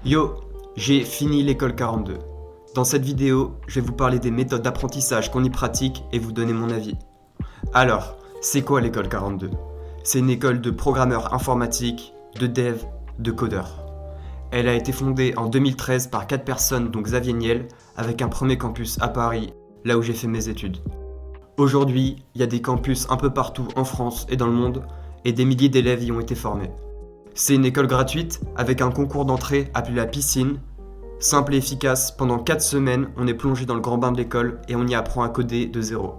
Yo, j'ai fini l'école 42. Dans cette vidéo, je vais vous parler des méthodes d'apprentissage qu'on y pratique et vous donner mon avis. Alors, c'est quoi l'école 42 ? C'est une école de programmeurs informatiques, de devs, de codeurs. Elle a été fondée en 2013 par 4 personnes dont Xavier Niel, avec un premier campus à Paris, là où j'ai fait mes études. Aujourd'hui, il y a des campus un peu partout en France et dans le monde, et des milliers d'élèves y ont été formés. C'est une école gratuite avec un concours d'entrée appelé la piscine. Simple et efficace, pendant 4 semaines, on est plongé dans le grand bain de l'école et on y apprend à coder de zéro.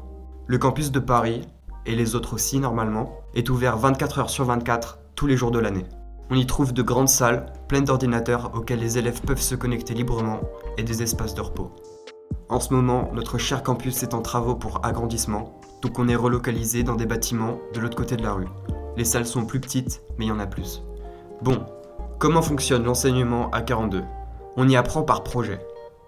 Le campus de Paris, et les autres aussi normalement, est ouvert 24 heures sur 24, tous les jours de l'année. On y trouve de grandes salles, pleines d'ordinateurs auxquels les élèves peuvent se connecter librement et des espaces de repos. En ce moment, notre cher campus est en travaux pour agrandissement, donc on est relocalisé dans des bâtiments de l'autre côté de la rue. Les salles sont plus petites, mais il y en a plus. Bon, comment fonctionne l'enseignement à 42 ? On y apprend par projet.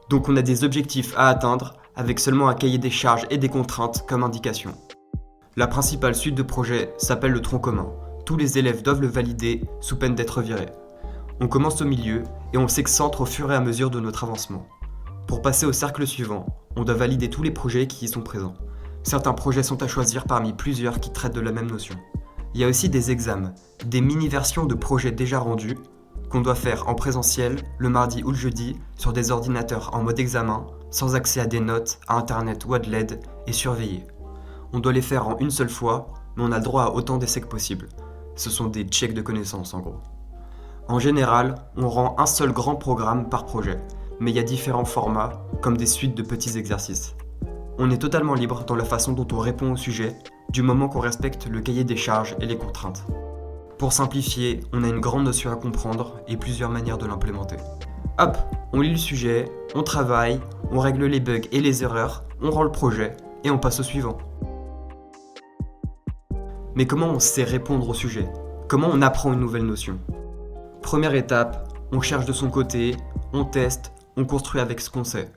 Donc on a des objectifs à atteindre avec seulement un cahier des charges et des contraintes comme indication. La principale suite de projet s'appelle le tronc commun. Tous les élèves doivent le valider sous peine d'être virés. On commence au milieu et on s'excentre au fur et à mesure de notre avancement. Pour passer au cercle suivant, on doit valider tous les projets qui y sont présents. Certains projets sont à choisir parmi plusieurs qui traitent de la même notion. Il y a aussi des examens, des mini-versions de projets déjà rendus, qu'on doit faire en présentiel le mardi ou le jeudi sur des ordinateurs en mode examen, sans accès à des notes, à internet ou à de l'aide, et surveillés. On doit les faire en une seule fois, mais on a le droit à autant d'essais que possible. Ce sont des checks de connaissances en gros. En général, on rend un seul grand programme par projet, mais il y a différents formats, comme des suites de petits exercices. On est totalement libre dans la façon dont on répond au sujet, du moment qu'on respecte le cahier des charges et les contraintes. Pour simplifier, on a une grande notion à comprendre et plusieurs manières de l'implémenter. Hop, on lit le sujet, on travaille, on règle les bugs et les erreurs, on rend le projet et on passe au suivant. Mais comment on sait répondre au sujet ? Comment on apprend une nouvelle notion ? Première étape, on cherche de son côté, on teste, on construit avec ce qu'on sait.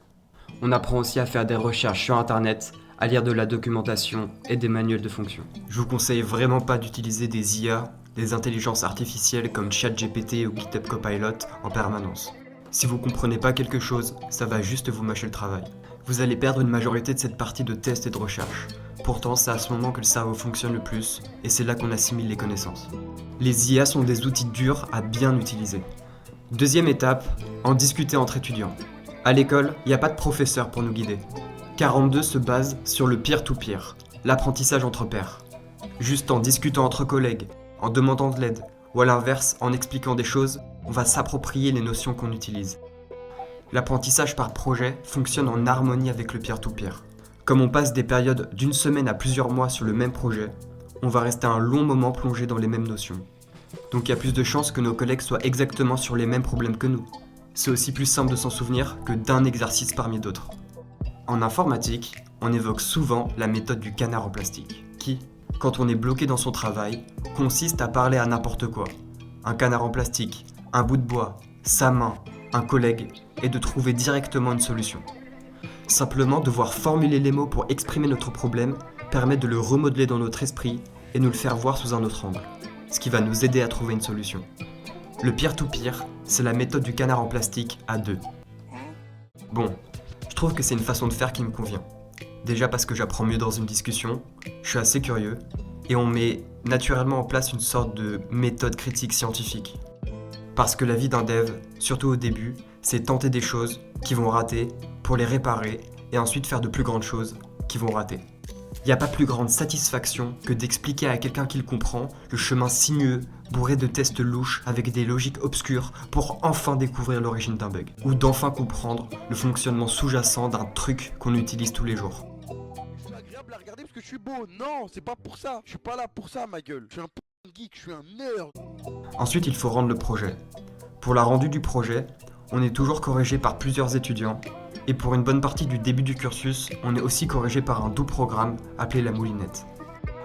On apprend aussi à faire des recherches sur internet, à lire de la documentation et des manuels de fonction. Je vous conseille vraiment pas d'utiliser des IA, des intelligences artificielles comme ChatGPT ou GitHub Copilot en permanence. Si vous comprenez pas quelque chose, ça va juste vous mâcher le travail. Vous allez perdre une majorité de cette partie de test et de recherche. Pourtant, c'est à ce moment que le cerveau fonctionne le plus, et c'est là qu'on assimile les connaissances. Les IA sont des outils durs à bien utiliser. Deuxième étape, en discuter entre étudiants. À l'école, il n'y a pas de professeur pour nous guider. 42 se base sur le peer-to-peer, l'apprentissage entre pairs. Juste en discutant entre collègues, en demandant de l'aide, ou à l'inverse, en expliquant des choses, on va s'approprier les notions qu'on utilise. L'apprentissage par projet fonctionne en harmonie avec le peer-to-peer. Comme on passe des périodes d'une semaine à plusieurs mois sur le même projet, on va rester un long moment plongé dans les mêmes notions. Donc il y a plus de chances que nos collègues soient exactement sur les mêmes problèmes que nous. C'est aussi plus simple de s'en souvenir que d'un exercice parmi d'autres. En informatique, on évoque souvent la méthode du canard en plastique, qui, quand on est bloqué dans son travail, consiste à parler à n'importe quoi. Un canard en plastique, un bout de bois, sa main, un collègue, et de trouver directement une solution. Simplement devoir formuler les mots pour exprimer notre problème permet de le remodeler dans notre esprit et nous le faire voir sous un autre angle, ce qui va nous aider à trouver une solution. Le peer-to-peer, c'est la méthode du canard en plastique à deux. Bon, je trouve que c'est une façon de faire qui me convient. Déjà parce que j'apprends mieux dans une discussion, je suis assez curieux, et on met naturellement en place une sorte de méthode critique scientifique. Parce que la vie d'un dev, surtout au début, c'est tenter des choses qui vont rater pour les réparer et ensuite faire de plus grandes choses qui vont rater. Il n'y a pas plus grande satisfaction que d'expliquer à quelqu'un qui le comprend le chemin sinueux, bourré de tests louches avec des logiques obscures pour enfin découvrir l'origine d'un bug. Ou d'enfin comprendre le fonctionnement sous-jacent d'un truc qu'on utilise tous les jours. C'est agréable à regarder parce que je suis beau. Non, c'est pas pour ça. Je suis pas là pour ça, ma gueule. Je suis un geek, je suis un nerd. Ensuite, il faut rendre le projet. Pour la rendue du projet, on est toujours corrigé par plusieurs étudiants. Et pour une bonne partie du début du cursus, on est aussi corrigé par un doux programme appelé la moulinette.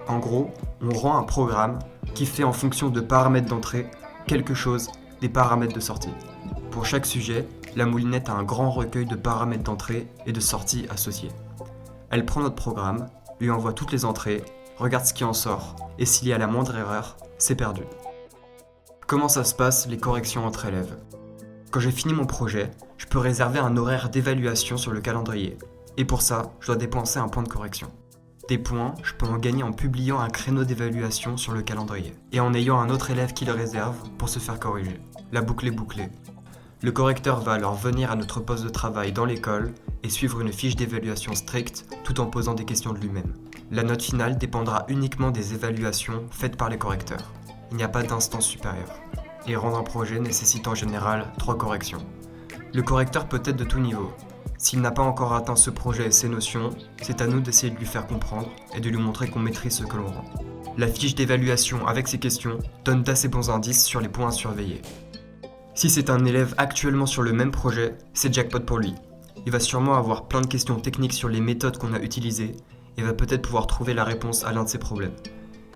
En gros, on rend un programme qui fait en fonction de paramètres d'entrée quelque chose des paramètres de sortie. Pour chaque sujet, la moulinette a un grand recueil de paramètres d'entrée et de sortie associés. Elle prend notre programme, lui envoie toutes les entrées, regarde ce qui en sort, et s'il y a la moindre erreur, c'est perdu. Comment ça se passe les corrections entre élèves ? Quand j'ai fini mon projet, je peux réserver un horaire d'évaluation sur le calendrier. Et pour ça, je dois dépenser un point de correction. Des points, je peux en gagner en publiant un créneau d'évaluation sur le calendrier et en ayant un autre élève qui le réserve pour se faire corriger. La boucle est bouclée. Le correcteur va alors venir à notre poste de travail dans l'école et suivre une fiche d'évaluation stricte tout en posant des questions de lui-même. La note finale dépendra uniquement des évaluations faites par les correcteurs. Il n'y a pas d'instance supérieure. Et rendre un projet nécessite en général 3 corrections. Le correcteur peut être de tout niveau. S'il n'a pas encore atteint ce projet et ses notions, c'est à nous d'essayer de lui faire comprendre et de lui montrer qu'on maîtrise ce que l'on rend. La fiche d'évaluation avec ces questions donne d'assez bons indices sur les points à surveiller. Si c'est un élève actuellement sur le même projet, c'est jackpot pour lui. Il va sûrement avoir plein de questions techniques sur les méthodes qu'on a utilisées et va peut-être pouvoir trouver la réponse à l'un de ses problèmes.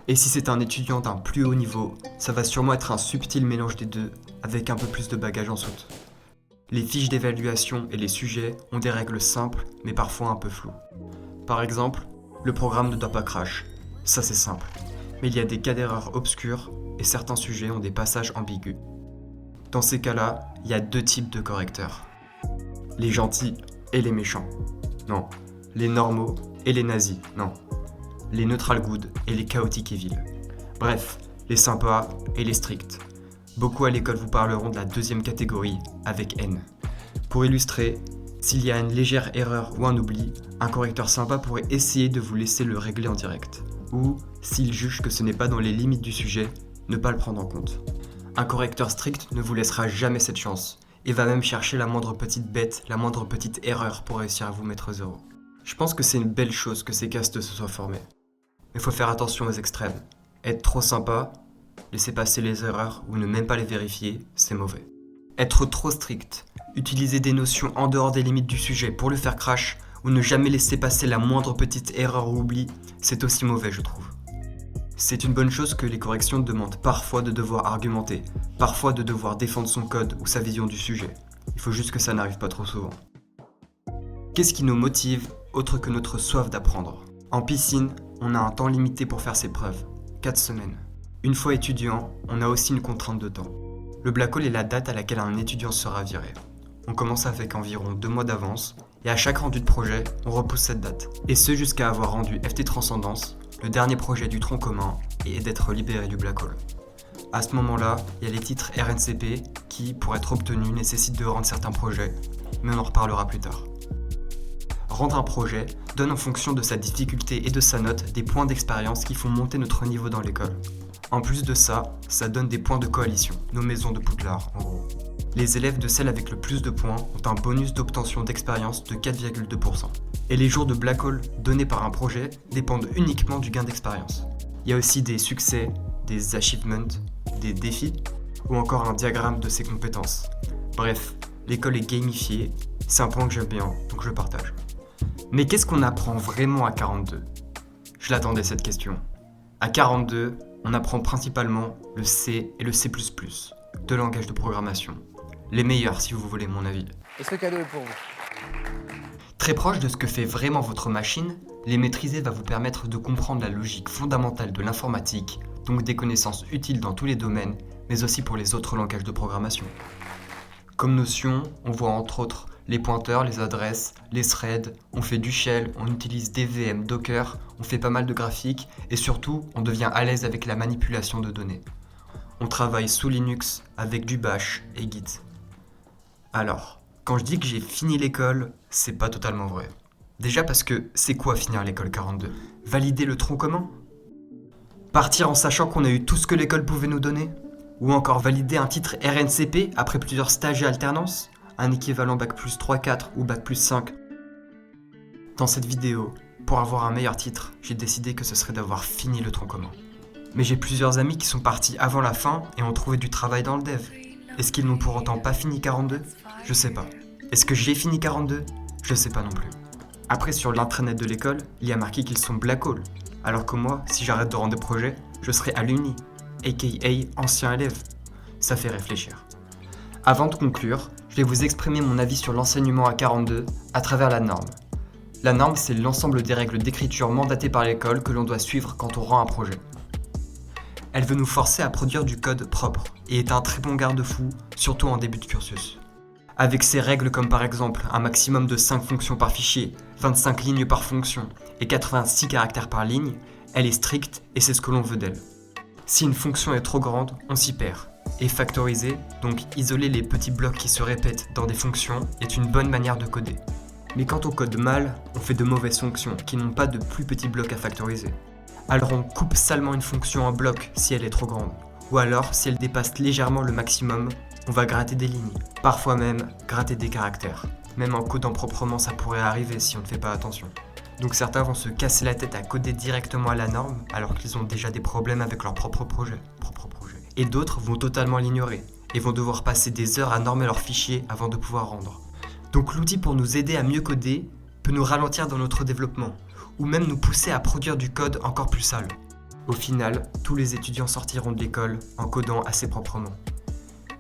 Et si c'est un étudiant d'un plus haut niveau, ça va sûrement être un subtil mélange des deux, avec un peu plus de bagage en soute. Les fiches d'évaluation et les sujets ont des règles simples, mais parfois un peu floues. Par exemple, le programme ne doit pas crash. Ça c'est simple. Mais il y a des cas d'erreur obscurs et certains sujets ont des passages ambigus. Dans ces cas-là, il y a 2 types de correcteurs. Les gentils et les méchants. Non. Les normaux et les nazis. Non. Les neutral good et les chaotiques evil. Bref, les sympas et les stricts. Beaucoup à l'école vous parleront de la 2e catégorie, avec N. Pour illustrer, s'il y a une légère erreur ou un oubli, un correcteur sympa pourrait essayer de vous laisser le régler en direct. Ou, s'il juge que ce n'est pas dans les limites du sujet, ne pas le prendre en compte. Un correcteur strict ne vous laissera jamais cette chance, et va même chercher la moindre petite bête, la moindre petite erreur pour réussir à vous mettre 0. Je pense que c'est une belle chose que ces castes se soient formés. Mais faut faire attention aux extrêmes. Être trop sympa, laisser passer les erreurs ou ne même pas les vérifier, c'est mauvais. Être trop strict, utiliser des notions en dehors des limites du sujet pour le faire crash ou ne jamais laisser passer la moindre petite erreur ou oubli, c'est aussi mauvais je trouve. C'est une bonne chose que les corrections demandent parfois de devoir argumenter, parfois de devoir défendre son code ou sa vision du sujet. Il faut juste que ça n'arrive pas trop souvent. Qu'est-ce qui nous motive autre que notre soif d'apprendre ? En piscine, on a un temps limité pour faire ses preuves, 4 semaines. Une fois étudiant, on a aussi une contrainte de temps. Le black hole est la date à laquelle un étudiant sera viré. On commence avec environ 2 mois d'avance, et à chaque rendu de projet, on repousse cette date. Et ce jusqu'à avoir rendu FT Transcendance, le dernier projet du tronc commun, et d'être libéré du black hole. À ce moment-là, il y a les titres RNCP qui, pour être obtenus, nécessitent de rendre certains projets, mais on en reparlera plus tard. Rendre un projet donne en fonction de sa difficulté et de sa note des points d'expérience qui font monter notre niveau dans l'école. En plus de ça, ça donne des points de coalition, nos maisons de Poudlard en gros. Les élèves de celle avec le plus de points ont un bonus d'obtention d'expérience de 4,2%. Et les jours de black hole donnés par un projet dépendent uniquement du gain d'expérience. Il y a aussi des succès, des achievements, des défis, ou encore un diagramme de ses compétences. Bref, l'école est gamifiée, c'est un point que j'aime bien, donc je partage. Mais qu'est-ce qu'on apprend vraiment à 42 ? Je l'attendais cette question. À 42, on apprend principalement le C et le C++, 2 langages de programmation. Les meilleurs si vous voulez mon avis. Est-ce que le cadeau est pour vous ? Très proche de ce que fait vraiment votre machine, les maîtriser va vous permettre de comprendre la logique fondamentale de l'informatique, donc des connaissances utiles dans tous les domaines, mais aussi pour les autres langages de programmation. Comme notion, on voit entre autres les pointeurs, les adresses, les threads, on fait du shell, on utilise des VM, Docker, on fait pas mal de graphiques et surtout, on devient à l'aise avec la manipulation de données. On travaille sous Linux avec du bash et Git. Alors, quand je dis que j'ai fini l'école, c'est pas totalement vrai. Déjà parce que c'est quoi finir l'école 42 ? Valider le tronc commun ? Partir en sachant qu'on a eu tout ce que l'école pouvait nous donner ? Ou encore valider un titre RNCP après plusieurs stages et alternances ? Un équivalent Bac+3-4 ou Bac+5. Dans cette vidéo, pour avoir un meilleur titre, j'ai décidé que ce serait d'avoir fini le tronc commun. Mais j'ai plusieurs amis qui sont partis avant la fin et ont trouvé du travail dans le dev. Est-ce qu'ils n'ont pour autant pas fini 42 ? Je sais pas. Est-ce que j'ai fini 42 ? Je sais pas non plus. Après, sur l'intranet de l'école, il y a marqué qu'ils sont black hole. Alors que moi, si j'arrête de rendre des projets, je serai alumni, aka ancien élève. Ça fait réfléchir. Avant de conclure, je vais vous exprimer mon avis sur l'enseignement à 42 à travers la norme. La norme, c'est l'ensemble des règles d'écriture mandatées par l'école que l'on doit suivre quand on rend un projet. Elle veut nous forcer à produire du code propre et est un très bon garde-fou, surtout en début de cursus. Avec ses règles comme par exemple un maximum de 5 fonctions par fichier, 25 lignes par fonction et 86 caractères par ligne, elle est stricte et c'est ce que l'on veut d'elle. Si une fonction est trop grande, on s'y perd. Et factoriser, donc isoler les petits blocs qui se répètent dans des fonctions, est une bonne manière de coder. Mais quand on code mal, on fait de mauvaises fonctions qui n'ont pas de plus petits blocs à factoriser. Alors on coupe salement une fonction en bloc si elle est trop grande. Ou alors, si elle dépasse légèrement le maximum, on va gratter des lignes. Parfois même, gratter des caractères. Même en codant proprement, ça pourrait arriver si on ne fait pas attention. Donc certains vont se casser la tête à coder directement à la norme, alors qu'ils ont déjà des problèmes avec leur propre projet. Et d'autres vont totalement l'ignorer, et vont devoir passer des heures à normer leurs fichiers avant de pouvoir rendre. Donc l'outil pour nous aider à mieux coder peut nous ralentir dans notre développement, ou même nous pousser à produire du code encore plus sale. Au final, tous les étudiants sortiront de l'école en codant assez proprement.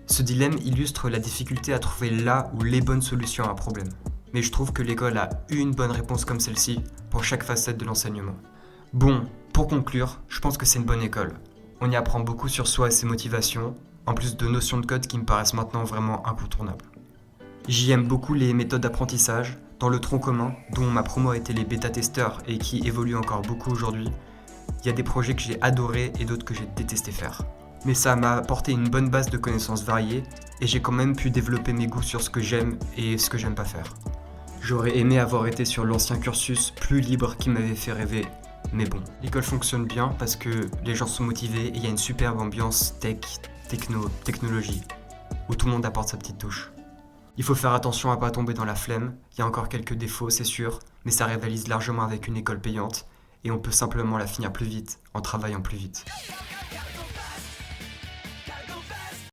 Ce dilemme illustre la difficulté à trouver la ou les bonnes solutions à un problème. Mais je trouve que l'école a une bonne réponse comme celle-ci pour chaque facette de l'enseignement. Bon, pour conclure, je pense que c'est une bonne école. On y apprend beaucoup sur soi et ses motivations, en plus de notions de code qui me paraissent maintenant vraiment incontournables. J'y aime beaucoup les méthodes d'apprentissage. Dans le tronc commun, dont ma promo a été les bêta-testeurs et qui évolue encore beaucoup aujourd'hui, il y a des projets que j'ai adorés et d'autres que j'ai détesté faire. Mais ça m'a apporté une bonne base de connaissances variées et j'ai quand même pu développer mes goûts sur ce que j'aime et ce que j'aime pas faire. J'aurais aimé avoir été sur l'ancien cursus plus libre qui m'avait fait rêver, mais bon. L'école fonctionne bien parce que les gens sont motivés et il y a une superbe ambiance technologie, où tout le monde apporte sa petite touche. Il faut faire attention à pas tomber dans la flemme, il y a encore quelques défauts c'est sûr, mais ça rivalise largement avec une école payante et on peut simplement la finir plus vite en travaillant plus vite.